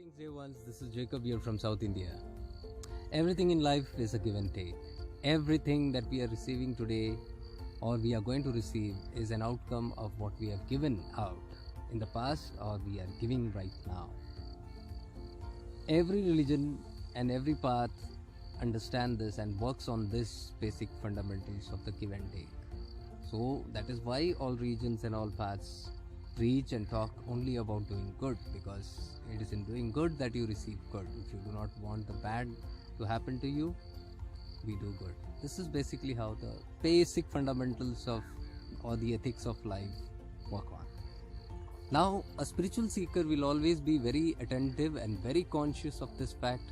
Greetings, dear ones. This is Jacob here from South India. Everything in life is a give and take. Everything that we are receiving today or we are going to receive is an outcome of what we have given out in the past or we are giving right now. Every religion and every path understand this and works on this basic fundamentals of the give and take. So that is why all religions and all paths preach and talk only about doing good, because it is in doing good that you receive good. If you do not want the bad to happen to you, we do good. This is basically how the basic fundamentals of or the ethics of life work on. Now, a spiritual seeker will always be very attentive and very conscious of this fact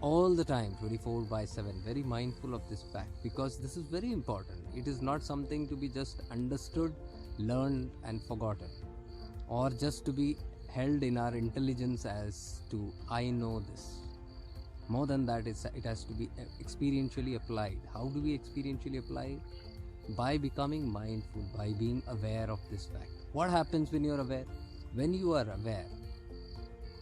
all the time, 24/7, very mindful of this fact, because this is very important. It is not something to be just understood, learned and forgotten, or just to be held in our intelligence as to I know this. More than that, it has to be experientially applied. How do we experientially apply it? By becoming mindful, by being aware of this fact. What happens when you are aware? When you are aware,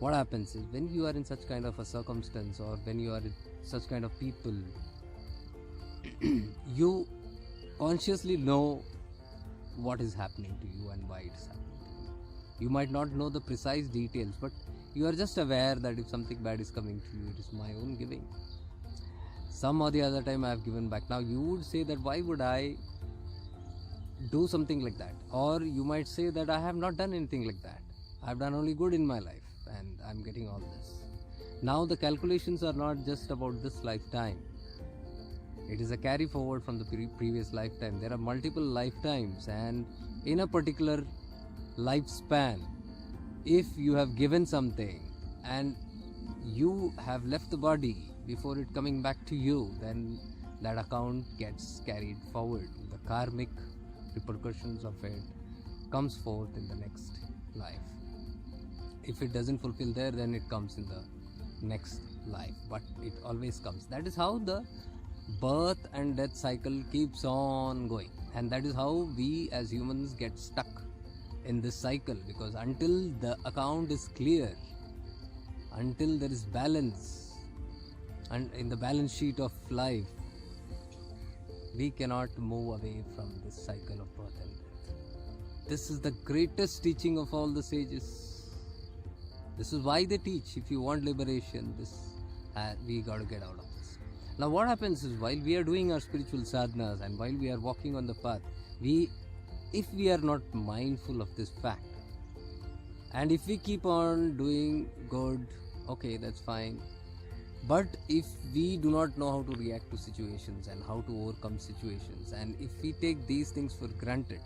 what happens is when you are in such kind of a circumstance or when you are in such kind of people, you consciously know what is happening to you and why it is happening. You might not know the precise details, but you are just aware that if something bad is coming to you, it is my own giving. Some or the other time I have given back. Now you would say that why would I do something like that? Or you might say that I have not done anything like that. I have done only good in my life and I am getting all this. Now the calculations are not just about this lifetime. It is a carry forward from the previous lifetime. There are multiple lifetimes, and in a particular lifespan, if you have given something and you have left the body before it coming back to you, then that account gets carried forward. The karmic repercussions of it comes forth in the next life. If it doesn't fulfill there, then it comes in the next life, but it always comes. That is how the birth and death cycle keeps on going, and that is how we as humans get stuck in this cycle, because until the account is clear, until there is balance and in the balance sheet of life, we cannot move away from this cycle of birth and death. This is the greatest teaching of all the sages. This is why they teach, if you want liberation, this we got to get out of this. Now what happens is, while we are doing our spiritual sadhanas and while we are walking on the path, if we are not mindful of this fact, and if we keep on doing good, okay, that's fine. But if we do not know how to react to situations and how to overcome situations, and if we take these things for granted,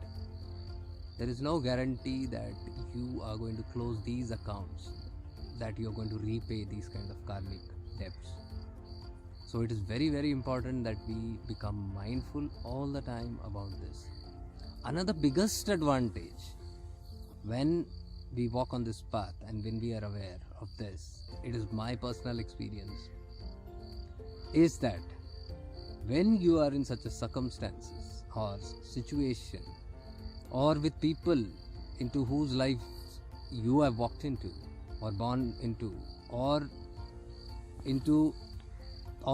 there is no guarantee that you are going to close these accounts, that you are going to repay these kind of karmic debts. So it is very, very important that we become mindful all the time about this. Another biggest advantage when we walk on this path and when we are aware of this, it is my personal experience, is that when you are in such a circumstances or situation, or with people into whose life you have walked into or born into, or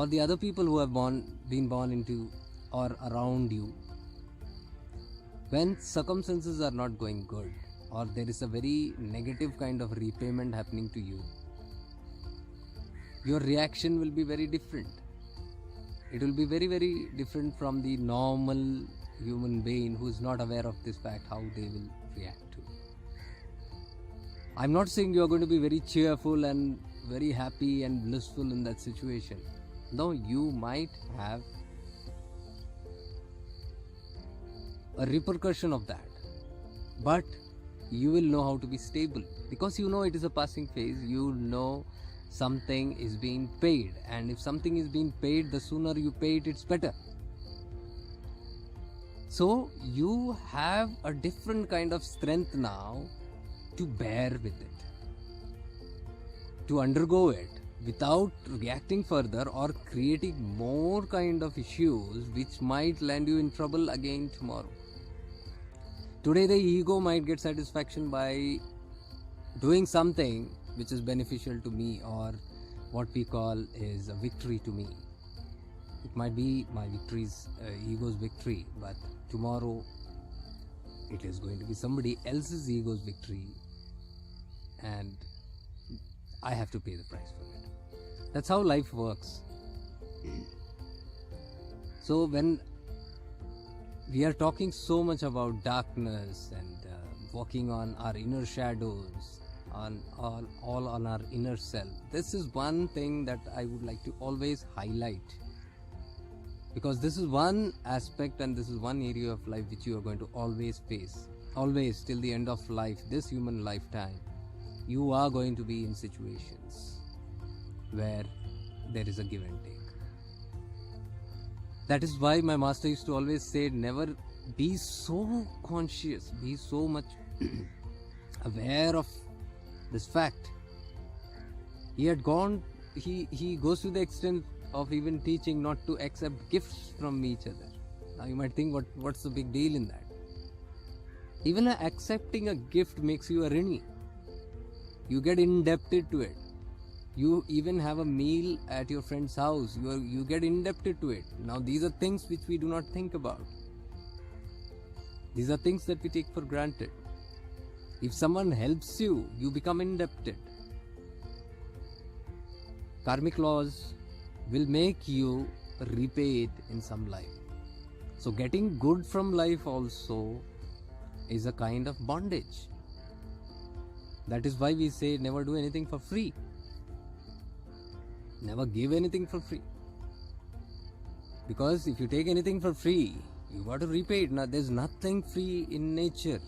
the other people who have been born into or around you, when circumstances are not going good or there is a very negative kind of repayment happening to you, your reaction will be very different. It will be very, very different from the normal human being who is not aware of this fact, how they will react to. I'm not saying you are going to be very cheerful and very happy and blissful in that situation. No, you might have a repercussion of that, but you will know how to be stable, because you know it is a passing phase. You know something is being paid, and if something is being paid, the sooner you pay it, it's better. So you have a different kind of strength now to bear with it, to undergo it without reacting further or creating more kind of issues which might land you in trouble again tomorrow. Today the ego might get satisfaction by doing something which is beneficial to me, or what we call is a victory to me. It might be my victory's ego's victory, but tomorrow it is going to be somebody else's ego's victory, and I have to pay the price for it. That's how life works. So when we are talking so much about darkness and working on our inner shadows, on all on our inner self, this is one thing that I would like to always highlight, because this is one aspect and this is one area of life which you are going to always face. Always, till the end of life, this human lifetime, you are going to be in situations where there is a give and take. That is why my master used to always say, never be so conscious, be so much aware of this fact. He goes to the extent of even teaching not to accept gifts from each other. Now you might think, what's the big deal in that? Even accepting a gift makes you a rini. You get indebted to it. You even have a meal at your friend's house, you get indebted to it. Now these are things which we do not think about. These are things that we take for granted. If someone helps you, you become indebted. Karmic laws will make you repay it in some life. So getting good from life also is a kind of bondage. That is why we say never do anything for free. Never give anything for free. Because if you take anything for free, you got to repay it. Now, there's nothing free in nature,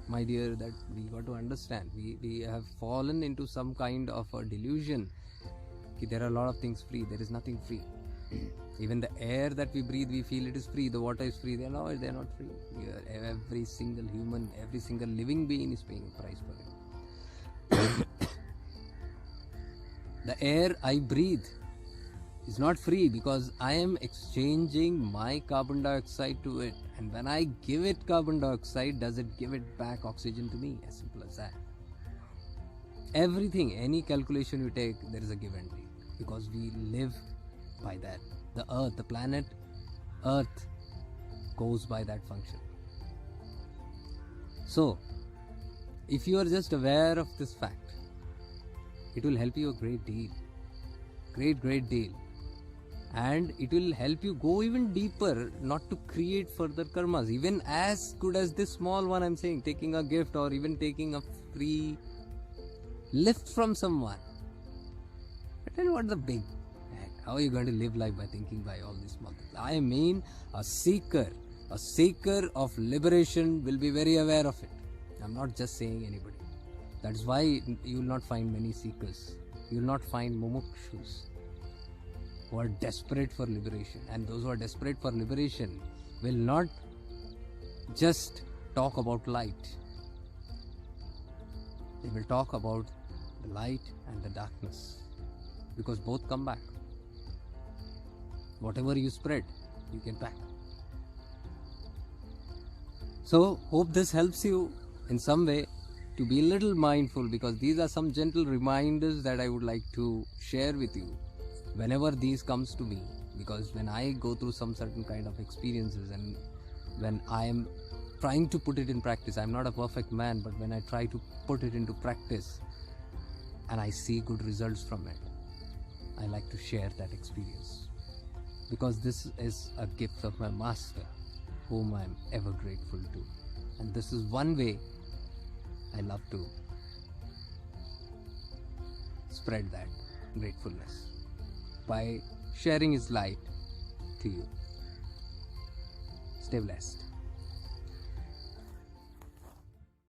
my dear, that we got to understand. We have fallen into some kind of a delusion that there are a lot of things free. There is nothing free. Even the air that we breathe, we feel it is free. The water is free. They're not free. Every single human, every single living being is paying a price for it. The air I breathe is not free, because I am exchanging my carbon dioxide to it. And when I give it carbon dioxide, does it give it back oxygen to me? As simple as that. Everything, any calculation you take, there is a give and take, because we live by that. The earth, the planet Earth goes by that function. So, if you are just aware of this fact, it will help you a great deal. Great deal. And it will help you go even deeper, not to create further karmas. Even as good as this small one I'm saying, taking a gift or even taking a free lift from someone. But then what's the big heck? How are you going to live life by thinking by all these small things? I mean, a seeker of liberation will be very aware of it. I'm not just saying anybody. That is why you will not find many seekers. You will not find mumukshus who are desperate for liberation. And those who are desperate for liberation will not just talk about light. They will talk about the light and the darkness, because both come back. Whatever you spread, you get back. So, hope this helps you in some way to be a little mindful, because these are some gentle reminders that I would like to share with you whenever these comes to me. Because when I go through some certain kind of experiences, and when I am trying to put it in practice, I'm not a perfect man, but when I try to put it into practice and I see good results from it, I like to share that experience, because this is a gift of my master, whom I am ever grateful to. And this is one way I love to spread that gratefulness, by sharing his light to you. Stay blessed.